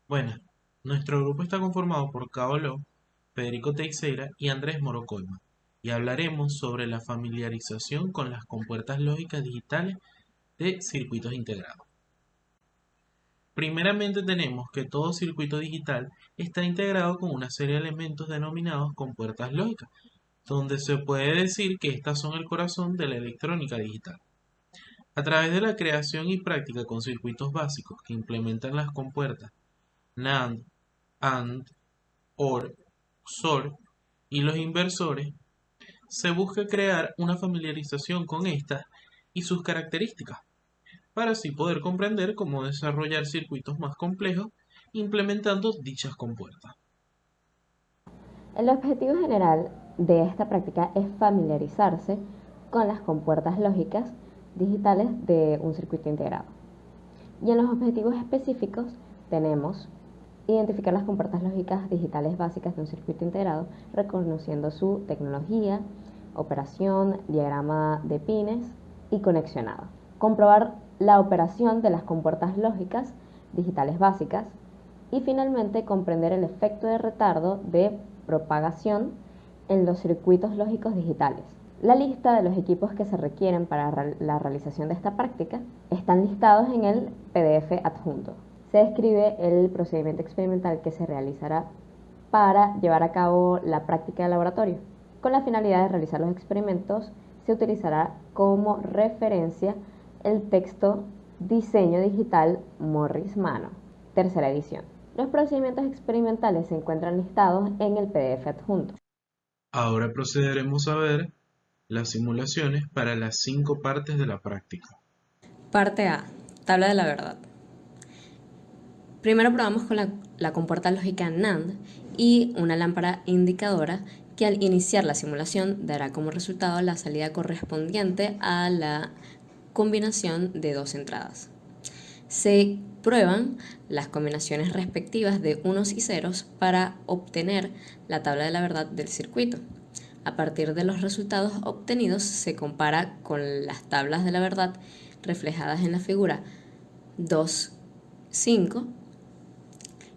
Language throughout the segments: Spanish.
Bueno, nuestro grupo está conformado por Caolo, Federico Teixeira y Andrés Morocoima, y hablaremos sobre la familiarización con las compuertas lógicas digitales de circuitos integrados. Primeramente tenemos que todo circuito digital está integrado con una serie de elementos denominados compuertas lógicas, donde se puede decir que estas son el corazón de la electrónica digital. A través de la creación y práctica con circuitos básicos que implementan las compuertas NAND, AND, OR, XOR y los inversores, se busca crear una familiarización con estas y sus características, para así poder comprender cómo desarrollar circuitos más complejos implementando dichas compuertas. El objetivo general de esta práctica es familiarizarse con las compuertas lógicas digitales de un circuito integrado. Y en los objetivos específicos tenemos identificar las compuertas lógicas digitales básicas de un circuito integrado, reconociendo su tecnología, operación, diagrama de pines y conexionado. Comprobar la operación de las compuertas lógicas digitales básicas y finalmente comprender el efecto de retardo de propagación en los circuitos lógicos digitales. La lista de los equipos que se requieren para la realización de esta práctica están listados en el PDF adjunto. Se describe el procedimiento experimental que se realizará para llevar a cabo la práctica de laboratorio. Con la finalidad de realizar los experimentos, se utilizará como referencia el texto Diseño Digital Morris Mano, tercera edición. Los procedimientos experimentales se encuentran listados en el PDF adjunto. Ahora procederemos a ver las simulaciones para las 5 partes de la práctica. Parte A. Tabla de la verdad. Primero probamos con la compuerta lógica NAND y una lámpara indicadora que al iniciar la simulación dará como resultado la salida correspondiente a la combinación de dos entradas. Se prueban las combinaciones respectivas de unos y ceros para obtener la tabla de la verdad del circuito. A partir de los resultados obtenidos se compara con las tablas de la verdad reflejadas en la figura 2.5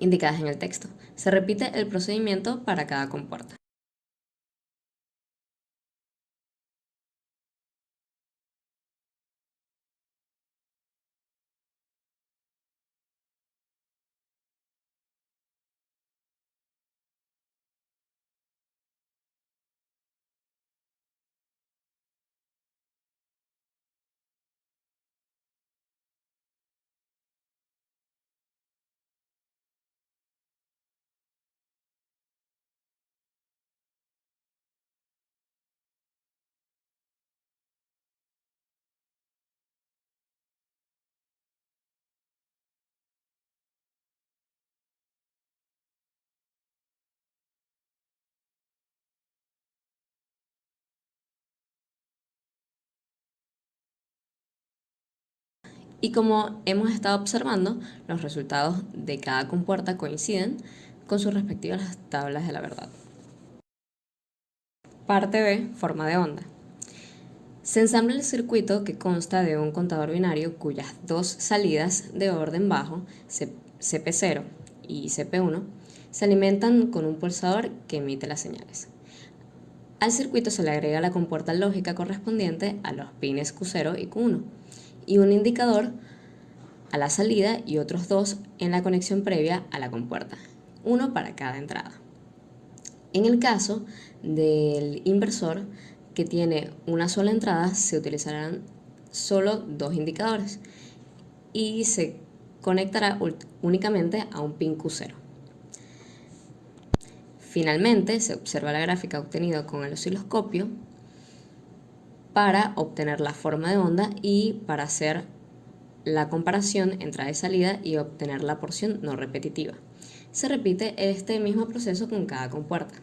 indicadas en el texto. Se repite el procedimiento para cada compuerta. Y como hemos estado observando, los resultados de cada compuerta coinciden con sus respectivas tablas de la verdad. Parte B, forma de onda. Se ensambla el circuito que consta de un contador binario cuyas dos salidas de orden bajo, CP0 y CP1, se alimentan con un pulsador que emite las señales. Al circuito se le agrega la compuerta lógica correspondiente a los pines Q0 y Q1 y un indicador a la salida y otros dos en la conexión previa a la compuerta, uno para cada entrada. En el caso del inversor que tiene una sola entrada, se utilizarán solo dos indicadores y se conectará únicamente a un pin Q0. Finalmente, se observa la gráfica obtenida con el osciloscopio para obtener la forma de onda y para hacer la comparación entrada y salida y obtener la porción no repetitiva. Se repite este mismo proceso con cada compuerta.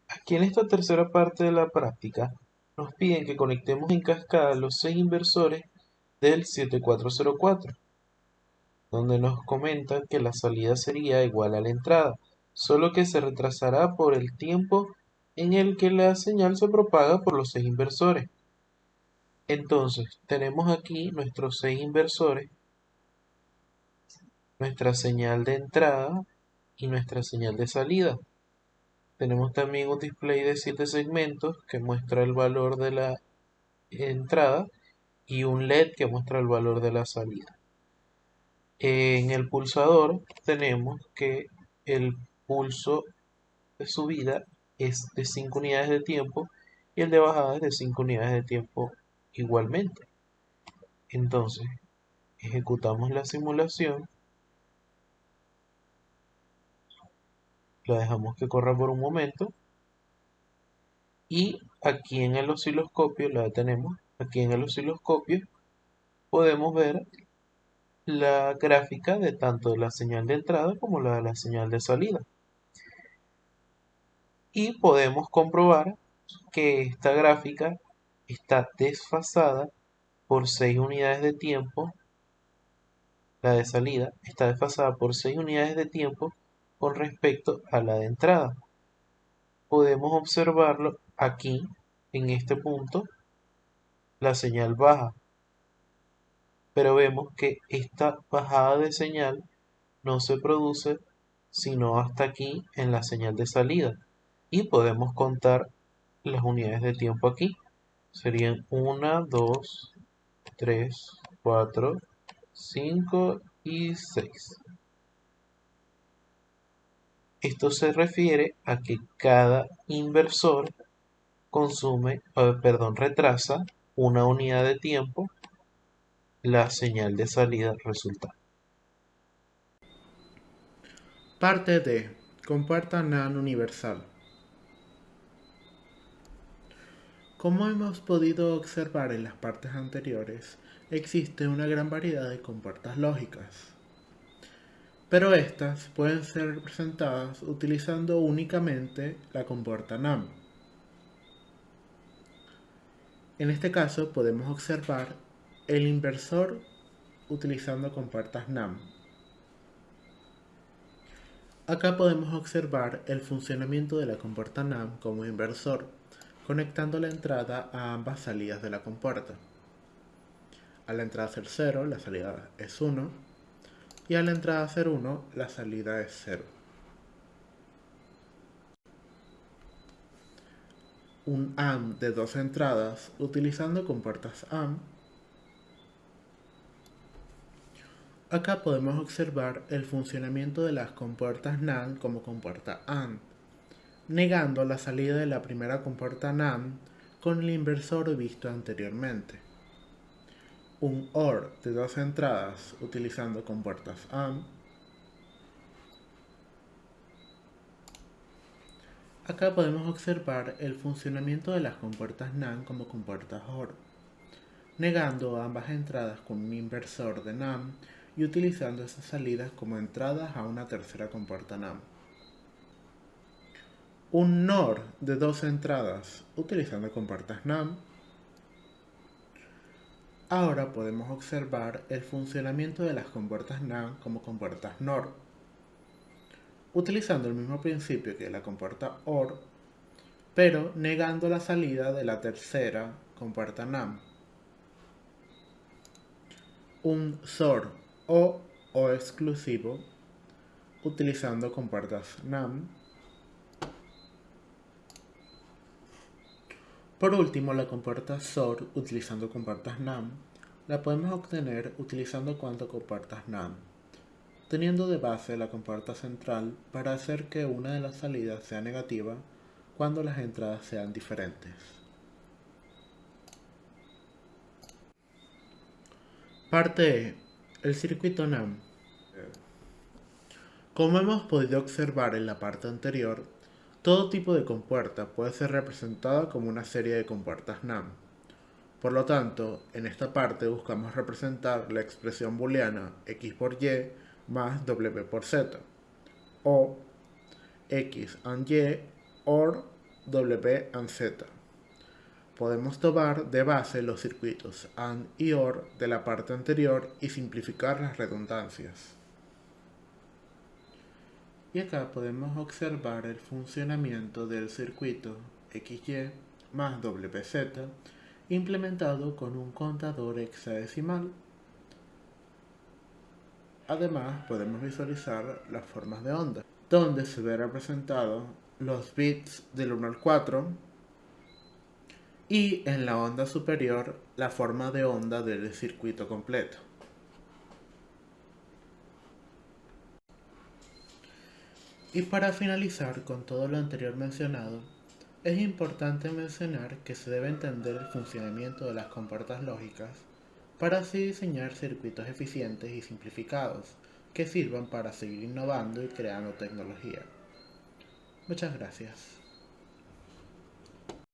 Aquí en esta tercera parte de la práctica nos piden que conectemos en cascada los 6 inversores del 7404, donde nos comentan que la salida sería igual a la entrada, solo que se retrasará por el tiempo en el que la señal se propaga por los 6 inversores. Entonces, tenemos aquí nuestros 6 inversores, nuestra señal de entrada y nuestra señal de salida. Tenemos también un display de 7 segmentos que muestra el valor de la entrada y un LED que muestra el valor de la salida. En el pulsador tenemos que el pulso de subida es de 5 unidades de tiempo y el de bajada es de 5 unidades de tiempo igualmente. Entonces, ejecutamos la simulación, la dejamos que corra por un momento y aquí en el osciloscopio, la tenemos, aquí en el osciloscopio podemos ver la gráfica de tanto de la señal de entrada como la de la señal de salida. Y podemos comprobar que esta gráfica está desfasada por 6 unidades de tiempo, la de salida está desfasada por 6 unidades de tiempo con respecto a la de entrada. Podemos observarlo aquí, en este punto, la señal baja, pero vemos que esta bajada de señal no se produce sino hasta aquí en la señal de salida y podemos contar las unidades de tiempo aquí. Serían 1, 2, 3, 4, 5 y 6. Esto se refiere a que cada inversor retrasa una unidad de tiempo la señal de salida resultante. Parte D. Compuerta NAND universal. Como hemos podido observar en las partes anteriores, existe una gran variedad de compuertas lógicas, pero estas pueden ser representadas utilizando únicamente la compuerta NAND. En este caso podemos observar el inversor utilizando compuertas NAND. Acá podemos observar el funcionamiento de la compuerta NAND como inversor, conectando la entrada a ambas salidas de la compuerta. A la entrada ser 0, la salida es 1, y a la entrada ser 1, la salida es 0. Un AND de 2 entradas utilizando compuertas AND. Acá podemos observar el funcionamiento de las compuertas NAND como compuerta AND, negando la salida de la primera compuerta NAND con el inversor visto anteriormente. Un OR de 2 entradas utilizando compuertas AND. Acá podemos observar el funcionamiento de las compuertas NAND como compuertas OR, negando ambas entradas con un inversor de NAND y utilizando esas salidas como entradas a una tercera compuerta NAND. Un NOR de 2 entradas utilizando compuertas NAND. Ahora podemos observar el funcionamiento de las compuertas NAND como compuertas NOR, utilizando el mismo principio que la compuerta OR, pero negando la salida de la tercera compuerta NAND. Un SOR o exclusivo, utilizando compuertas NAND. Por último, la compuerta SOR utilizando compuertas NAND la podemos obtener utilizando cuatro compuertas NAND, teniendo de base la compuerta central para hacer que una de las salidas sea negativa cuando las entradas sean diferentes. Parte E. El circuito NAND. Como hemos podido observar en la parte anterior, todo tipo de compuerta puede ser representada como una serie de compuertas NAND. Por lo tanto, en esta parte buscamos representar la expresión booleana x por y más w por z, o x and y or w and z. Podemos tomar de base los circuitos AND y OR de la parte anterior y simplificar las redundancias. Y acá podemos observar el funcionamiento del circuito XY más WZ implementado con un contador hexadecimal. Además, podemos visualizar las formas de onda, donde se ve representado los bits del 1 al 4 y en la onda superior la forma de onda del circuito completo. Y para finalizar con todo lo anterior mencionado, es importante mencionar que se debe entender el funcionamiento de las compuertas lógicas para así diseñar circuitos eficientes y simplificados que sirvan para seguir innovando y creando tecnología. Muchas gracias.